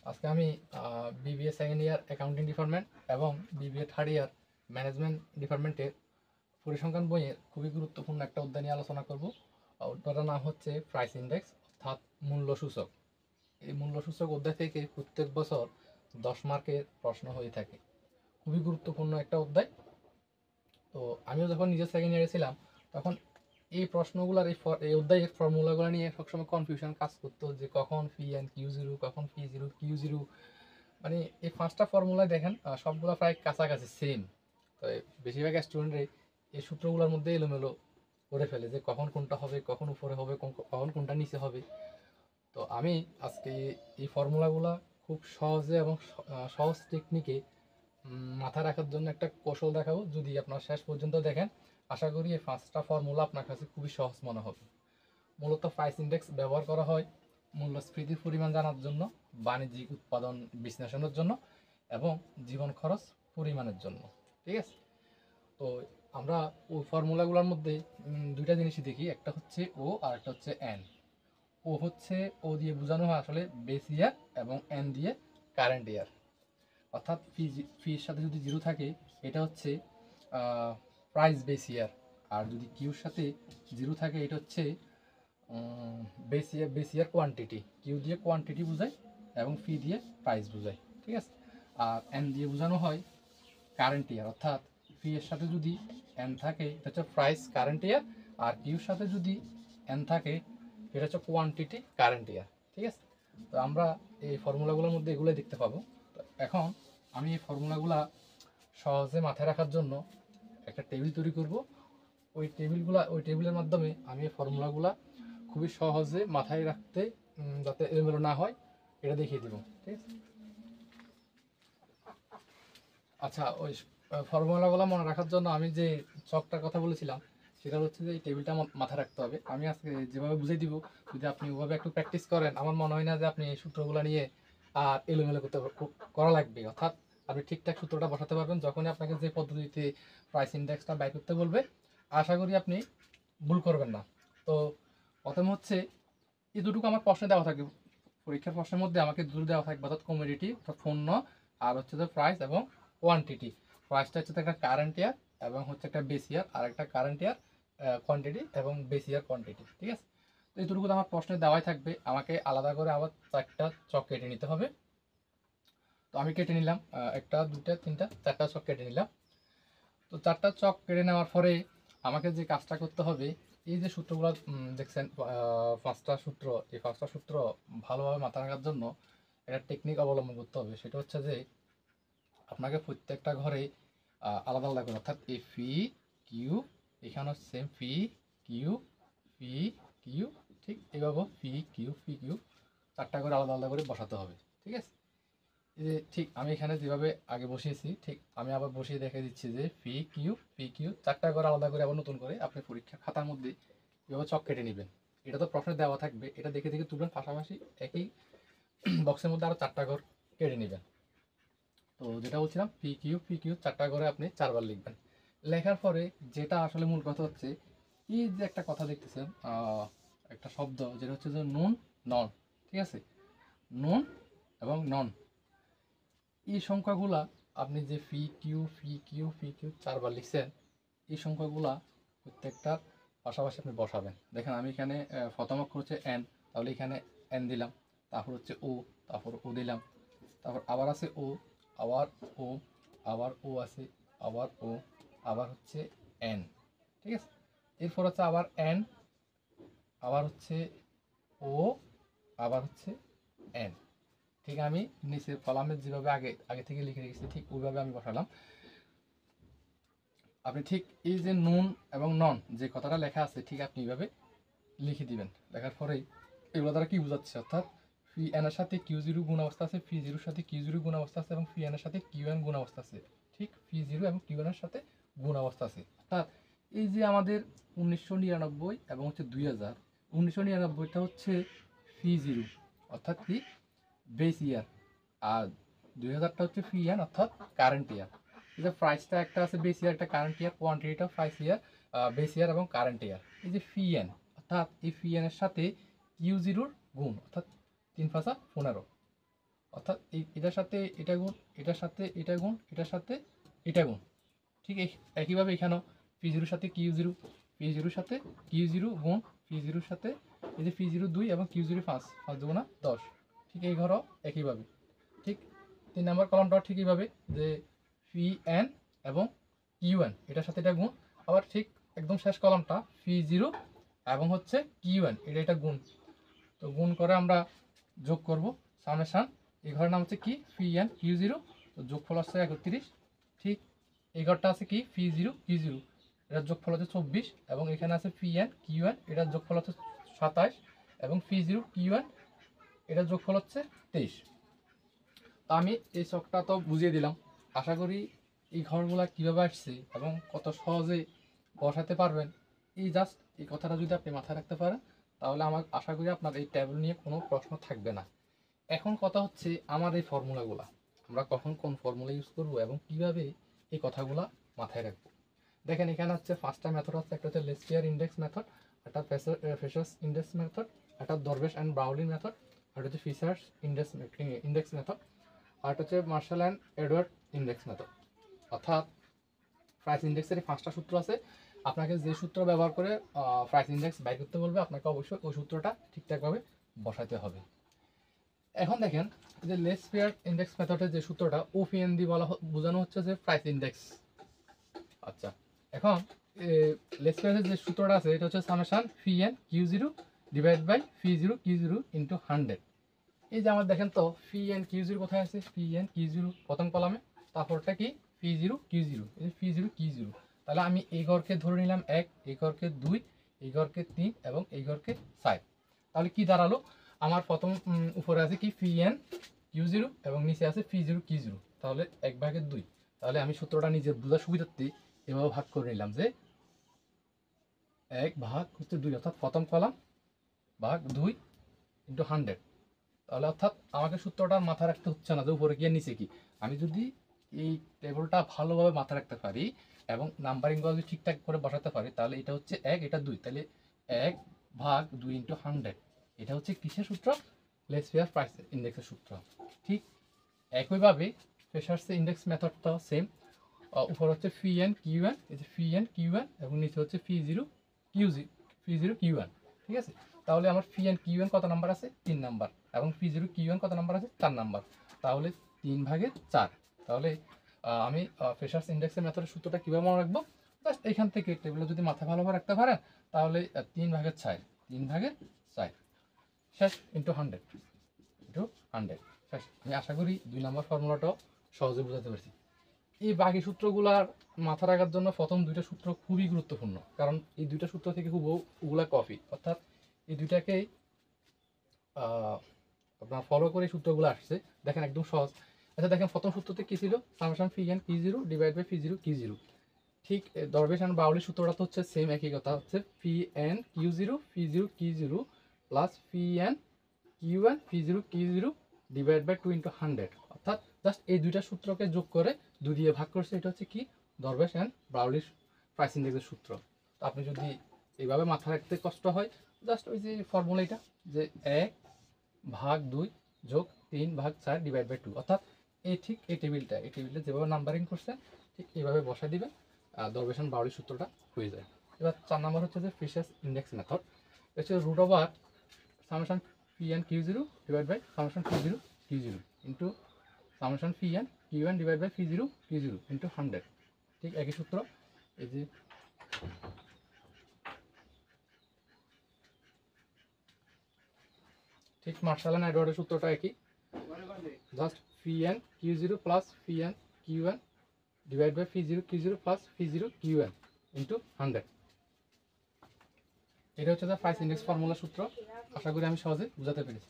আজকে আমি BBA second year accounting department এবং বিবিএ থার্ড ইয়ার ম্যানেজমেন্ট ডিপার্টমেন্টের পরিসংখ্যান বইয়ের খুবই গুরুত্বপূর্ণ একটা অধ্যায় নিয়ে আলোচনা করব। অধ্যায়টার নাম হচ্ছে প্রাইস ইন্ডেক্স, অর্থাৎ মূল্য সূচক। এই মূল্য সূচক অধ্যায় থেকে প্রত্যেক বছর 10 মার্কের প্রশ্ন হয়ে থাকে। খুবই গুরুত্বপূর্ণ একটা অধ্যায়। তো আমিও যখন নিজে সেকেন্ড ইয়ারে ছিলাম তখন এই প্রশ্নগুলোর এই অধ্যায়ের ফর্মুলাগুলো নিয়ে সবসময় কনফিউশন কাজ করতো, যে কখন ফি এন কিউ জিরো, কখন ফি জিরো কিউ জিরো। মানে এই 5টা ফর্মুলায় দেখেন সবগুলো প্রায় কাছাকাছি সেম। তো বেশিরভাগ স্টুডেন্টরাই এই সূত্রগুলোর মধ্যে এলোমেলো করে ফেলে, যে কখন কোনটা হবে, কখন উপরে হবে, কখন কোনটা নিচে হবে। তো আমি আজকে এই ফর্মুলাগুলো খুব সহজে এবং সহজ টেকনিকে মাথায় রাখার জন্য একটা কৌশল দেখাবো। যদি আপনারা শেষ পর্যন্ত দেখেন, আশা করি এই 5টা ফর্মুলা আপনার কাছে খুবই সহজ মনে হবে। মূলত প্রাইস ইন্ডেক্স ব্যবহার করা হয় মূল্যস্ফীতির পরিমাণ জানার জন্য, বাণিজ্যিক উৎপাদন বিশ্লেষণের জন্য এবং জীবন খরচ পরিমাণের জন্য। ঠিক আছে? তো আমরা ওই ফর্মুলাগুলোর মধ্যে দুইটা জিনিসই দেখি, একটা হচ্ছে ও আর একটা হচ্ছে এন। ও হচ্ছে, ও দিয়ে বোঝানো হয় আসলে বেস ইয়ার, এবং এন দিয়ে কারেন্ট ইয়ার। অর্থাৎ ফির সাথে যদি জিরো থাকে এটা হচ্ছে প্রাইস বেস ইয়ার, আর যদি কিউর সাথে জিরো থাকে এটা হচ্ছে বেস ইয়ার কোয়ান্টিটি। কিউ দিয়ে কোয়ান্টিটি বোঝায় এবং ফি দিয়ে প্রাইস বোঝায়। ঠিক আছে? আর এন দিয়ে বোঝানো হয় কারেন্ট ইয়ার, অর্থাৎ ফি এর সাথে যদি এন থাকে এটা হচ্ছে প্রাইস কারেন্ট ইয়ার, আর কিউর সাথে যদি এন থাকে এটা হচ্ছে কোয়ান্টিটি কারেন্ট ইয়ার। ঠিক আছে? তো আমরা এই ফর্মুলাগুলোর মধ্যে এগুলোই দেখতে পাবো। তো এখন আমি এই ফর্মুলাগুলা সহজে মাথায় রাখার জন্য একটা টেবিল তৈরি করব। ওই টেবিলের মাধ্যমে আমি এই ফর্মুলাগুলা খুবই সহজে মাথায় রাখতে, যাতে এলোমেলো না হয়, এটা দেখিয়ে দিব। ঠিক আছে? আচ্ছা, ওই ফর্মুলাগুলো মনে রাখার জন্য আমি যে চকটার কথা বলেছিলাম সেটা হচ্ছে যে এই টেবিলটা মাথায় রাখতে হবে। আমি আজকে যেভাবে বুঝিয়ে দিব, যদি আপনি ওভাবে একটু প্র্যাকটিস করেন, আমার মনে হয় না যে আপনি এই সূত্রগুলো নিয়ে আর এলোমেলো করা লাগবে। অর্থাৎ আপনি ঠিকঠাক সূত্রটা বসাতে পারবেন যখনই আপনাকে যে পদ্ধতিতে প্রাইস ইন্ডেক্সটা বাই করতে বলবে। আশা করি আপনি ভুল করবেন না। তো প্রথম হচ্ছে, এই দুটোকে আমার প্রশ্নে দেওয়া থাকবে, পরীক্ষার প্রশ্নের মধ্যে আমাকে দুটো দেওয়া থাকবে, অর্থাৎ কমোডিটি অর্থাৎ পণ্য, আর হচ্ছে যে প্রাইস এবং কোয়ান্টিটি। প্রাইসটা হচ্ছে একটা কারেন্ট ইয়ার এবং হচ্ছে একটা বেস ইয়ার, আর একটা কারেন্ট ইয়ার কোয়ান্টিটি এবং বেস ইয়ার কোয়ান্টিটি। ঠিক আছে? তো এই দুটো আমার প্রশ্নে দেওয়াই থাকবে, আমাকে আলাদা করে আবার 4টা চক কেটে নিতে হবে। তো আমি কেটে নিলাম, একটা, দুটা, তিনটা, 4টা চক কেটে নিলাম। তো 4টা চক কেটে নেওয়ার পরে আমাকে যে কাজটা করতে হবে, এই যে সূত্রগুলো দেখছেন, 5টা সূত্র, এই 5টা সূত্র ভালোভাবে মাথায় রাখার জন্য একটা টেকনিক অবলম্বন করতে হবে। সেটা হচ্ছে যে আপনাকে প্রত্যেকটা ঘরে আলাদা আলাদা করে, অর্থাৎ এই ফি কিউ, এখানেও সেম ফি কিউ, ফি কিউ, ঠিক এইভাবে ফি কিউ, ফি কিউ 4টা করে আলাদা আলাদা করে বসাতে হবে। ঠিক আছে? এই যে ঠিক আমি এখানে যেভাবে আগে বসিয়েছি, ঠিক আমি আবার বসিয়ে দেখে দিচ্ছি যে ফি কিউ 4টা করে আলাদা করে আবার নতুন করে আপনি পরীক্ষা খাতার মধ্যে এভাবে চক কেটে নেবেন। এটা তো প্রশ্নে দেওয়া থাকবে, এটা দেখে দেখে তুলবেন, পাশাপাশি একই বক্সের মধ্যে আরও 4টা ঘর কেটে নেবেন। তো যেটা বলছিলাম, পি কিউ 4টা করে আপনি 4বার লিখবেন। লেখার পরে যেটা আসলে মূল কথা হচ্ছে, এই যে একটা কথা দেখতেছেন, একটা শব্দ যেটা হচ্ছে যে নুন নন। ঠিক আছে? নুন এবং নন, এই সংখ্যাগুলা আপনি যে ফি কিউ 4বার লিখছেন, এই সংখ্যাগুলা প্রত্যেকটার পাশাপাশি আপনি বসাবেন। দেখেন আমি এখানে প্রথম অক্ষর হচ্ছে এন, তাহলে এখানে এন দিলাম, তারপর হচ্ছে ও, তারপর ও দিলাম, তারপর আবার আছে ও, আবার ও, আবার ও আছে, আবার ও, আবার হচ্ছে এন। ঠিক আছে? এরপর হচ্ছে আবার এন, আবার হচ্ছে ও, আবার হচ্ছে এন। ঠিক আমি নিচের কলামে যেভাবে আগে আগে থেকে লিখে রেখেছি ঠিক ওইভাবে আমি বসালাম। আপনি ঠিক এই যে নুন এবং নন যে কথাটা লেখা আছে, ঠিক আপনি এইভাবে লিখে দিবেন। লেখার পরেই এগুলো দ্বারা কি বোঝাচ্ছে, অর্থাৎ ফি এন এর সাথে কিউ জিরো গুণ অবস্থা আছে, ফি জিরোর সাথে কিউ জিরো গুণ অবস্থা আছে এবং ফি এন এর সাথে কিউ এন গুণ অবস্থা আছে। ঠিক ফি জিরো এবং কিউ এন এর সাথে গুণ অবস্থা আছে। অর্থাৎ এই যে আমাদের 1999 এবং হচ্ছে 2000, 1999টা হচ্ছে ফি জিরো, অর্থাৎ কি বেস ইয়ার, আর 2000টা হচ্ছে ফি এন, অর্থাৎ কারেন্ট ইয়ার। এই যে প্রাইসটা একটা আছে বেস ইয়ার, একটা কারেন্ট ইয়ার, কোয়ান্টিটিটা প্রাইস ইয়ার, বেস ইয়ার এবং কারেন্ট ইয়ার। এই যে ফি এন, অর্থাৎ এই ফি এন এর সাথে কিউ জিরোর গুণ, অর্থাৎ 3 × 15। অর্থাৎ এটার সাথে এটা গুণ, এটার সাথে এটা গুণ, এটার সাথে এটা গুণ। ঠিক একইভাবে এখানেও পি জিরোর সাথে কিউ জিরো, পি জিরোর সাথে কিউ জিরো গুণ পি জিরোর সাথে এই যে পি জিরো 2 এবং কিউ জিরো 5, 5 দুগুণা 10। ঠিক এই ঘরও একইভাবে। ঠিক 3 নম্বর কলামটাও ঠিক এইভাবে যে পি এন এবং কিউ এন এটার সাথে এটা গুণ, আবার ঠিক একদম শেষ কলামটা পি জিরো এবং হচ্ছে কিউ এন এটা গুণ। তো গুণ করে আমরা যোগ করব সামেশান, এই ঘরের নাম হচ্ছে কি পি এন কিউ জিরো, তো যোগফল আসছে 31। ঠিক এই ঘরটা আছে কি পি জিরো কিউ জিরো, এটার যোগফল হচ্ছে 24, এবং এখানে আছে পি এন কিউ এন এটার যোগফল হচ্ছে 27, এবং পি জিরো কিউ এন এটার যোগফল হচ্ছে 23। তো আমি এই ছকটা তো বুঝিয়ে দিলাম। আশা করি এই ঘরগুলা কীভাবে আসছে এবং কত সহজে বসাতে পারবেন, এই জাস্ট এই কথাটা যদি আপনি মাথায় রাখতে পারেন, তাহলে আমার আশা করি আপনার এই টেবিল নিয়ে কোনো প্রশ্ন থাকবে না। এখন কথা হচ্ছে আমার এই ফর্মুলাগুলা আমরা কখন কোন ফর্মুলা ইউজ করব এবং কিভাবে এই কথাগুলা মাথায় রাখবো। দেখেন এখানে হচ্ছে 5টা মেথড আছে, একটা হচ্ছে লেসপিয়ার ইন্ডেক্স মেথড, একটা ফিশার্স ইন্ডেক্স মেথড, একটা দরবেশ অ্যান্ড ব্রাউলি মেথড, আর হচ্ছে ফিশার্স ইন্ডেক্স মেথড, আর হচ্ছে Marshall and Edward index method. অর্থাৎ প্রাইস ইন্ডেক্সের এই 5টা সূত্র আছে। আপনাকে যে সূত্র ব্যবহার করে প্রাইস ইন্ডেক্স বাইর করতে বলবে, আপনাকে অবশ্যই ওই সূত্রটা ঠিকঠাকভাবে বসাতে হবে। এখন দেখেন যে লেসপিয়ার ইন্ডেক্স মেথডের যে সূত্রটা ওপিএন দিয়ে বোঝানো হচ্ছে যে প্রাইস ইন্ডেক্স। আচ্ছা, এখন লেসপিয়ারের যে সূত্রটা আছে এটা হচ্ছে summation P N Q zero divide by P zero Q zero into 100। এই যে আমার দেখেন তো পি এন কিউ জিরো কোথায় আছে, পি এন কিউ জিরো প্রথম কলামে, তারপরটা কি পি জিরো কিউ জিরো, এই যে পি জিরো কিউ জিরো। তাহলে আমি এই ঘরকে ধরে নিলাম 1, এই ঘরকে 2, এই ঘরকে 3 এবং এই ঘরকে 4। তাহলে কি দাঁড়ালো, আমার প্রথম উপরে আছে কি পি এন কিউ জিরো এবং নিচে আছে পি জিরো কিউ জিরো, তাহলে 1/2। তাহলে আমি সূত্রটা নিজের বোঝার সুবিধার্থে এভাবে ভাগ করে নিলাম যে 1/2, অর্থাৎ প্রথম কলাম ভাগ 2 ইন্টু 100। তাহলে অর্থাৎ আমাকে সূত্রটা মাথায় রাখতে হচ্ছে না যে উপরে গিয়ে নিচে কি। আমি যদি এই টেবিলটা ভালোভাবে মাথায় রাখতে পারি এবং নাম্বারিংগুলো যদি ঠিকঠাক করে বসাতে পারি, তাহলে এটা হচ্ছে 1, এটা 2, তাহলে 1/2 ইন্টু 100 এটা হচ্ছে কিসের সূত্র, লেসপিয়ার প্রাইস ইন্ডেক্সের সূত্র। ঠিক একইভাবে ফিশার্স ইন্ডেক্স মেথডটা সেম, উপর হচ্ছে পি এন কিউ এন, এই যে পি এন কিউ এন এবং নিচে হচ্ছে পি জিরো কিউ এন। ঠিক আছে, তাহলে আমার পি এন কিউ এন কত নাম্বার আছে, 3 নাম্বার, এবং পি জিরো কিউ এন কত নাম্বার আছে, 4 নাম্বার, তাহলে 3/4। তাহলে আমি ফিশার্স ইন্ডেক্সের মেথডের সূত্রটা কীভাবে মনে রাখবো, জাস্ট এখান থেকে টেবিলে যদি মাথা ভালোভাবে রাখতে পারেন তাহলে 3/4 শেষ ইন্টু 100 শেষ। আমি আশা করি 2 নম্বর ফর্মুলাটাও সহজে বোঝাতে পারছি। এই বাকি সূত্রগুলার মাথা রাখার জন্য প্রথম 2টা সূত্র খুবই গুরুত্বপূর্ণ, কারণ এই 2টা সূত্র থেকে ওগুলা কপি, অর্থাৎ এই 2টাকেই আপনার ফলো করে সূত্রগুলো আসছে। দেখেন একদম সহজ। আচ্ছা দেখেন প্রথম সূত্রতে কী ছিল, summation P N Q zero divide by P zero Q zero. ঠিক দরবেশ অ্যান্ড বাউলির সূত্রটা তো হচ্ছে সেম, একই কথা, হচ্ছে P N Q zero P zero Q zero plus P N Q N P zero Q zero divide by 2 into 100। অর্থাৎ just এই 2টা সূত্রকে যোগ করে 2 দিয়ে ভাগ করছে, এটা হচ্ছে কি দরবেশ অ্যান্ড বাউলির প্রাইস ইন্ডেক্সের সূত্র। তো আপনি যদি এইভাবে মাথা রাখতে কষ্ট হয়, জাস্ট ওই যে ফর্মুলা এটা যে 1/2 যোগ 3/4 ডিভাইড বাই 2, অর্থাৎ ঠিক এই টেবিলটা যেভাবে নাম্বারিং করছেন ঠিক এইভাবে বসাই দিবেন, দরবেশ অ্যান্ড বাউলির সূত্রটা হয়ে যায়। এবার 4 নম্বর হচ্ছে যে ফিশার্স ইন্ডেক্স মেথড, হচ্ছে root over summation P N Q zero divide by summation P zero Q zero into summation P N Q N divide by P zero Q zero into 100। ঠিক একই সূত্র, এই যে ঠিক মার্শাল অ্যান্ড এডওয়ার্ডের সূত্রটা একই, just P N Q zero plus P N Q N divide by P zero Q zero plus P zero Q N into 100। এটা হচ্ছে প্রাইস ইন্ডেক্স ফর্মুলা সূত্র। আশা করি আমি সহজে বোঝাতে পেরেছি।